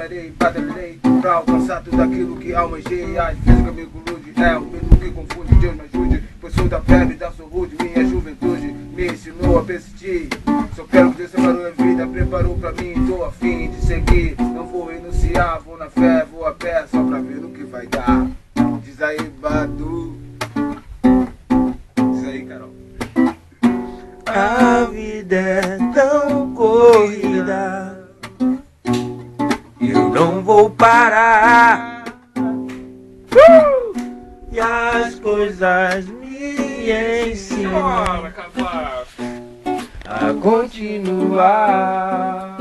caminharei, batalharei pra alcançar tudo aquilo que almejei. Às vezes o caminho ilude, é o mesmo que confunde. Deus me ajude, pois sou da plebe, da sou rude. Minha juventude me ensinou a persistir. Só quero que Deus separou a vida, preparou pra mim. Tô a fim de seguir, não vou renunciar. Vou na fé, vou a pé, só pra ver no que vai dar. Diz aí, Badu. Diz aí, Carol. A vida é tão corrida, eu não vou parar. E as coisas me ensinam a continuar.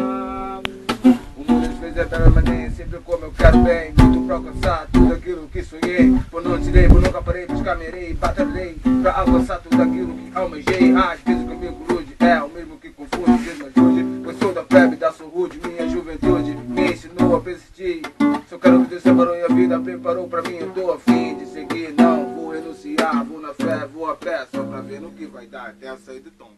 O mundo às vezes é permanente, sempre como eu quero bem. Luto pra alcançar tudo aquilo que sonhei. Por não tirei, por nunca parei, buscarei, batalhei pra alcançar tudo aquilo que almejei. Às vezes o caminho ilude, é o mesmo que confunde. Deus me ajude, pois sou da plebe, da sou rude. Minha juventude me ensinou a persistir. Só quero que Deus separou a vida, preparou pra mim. Eu tô a fim de seguir, não vou renunciar. Vou na fé, vou a pé, só pra ver no que vai dar até a sair do tom.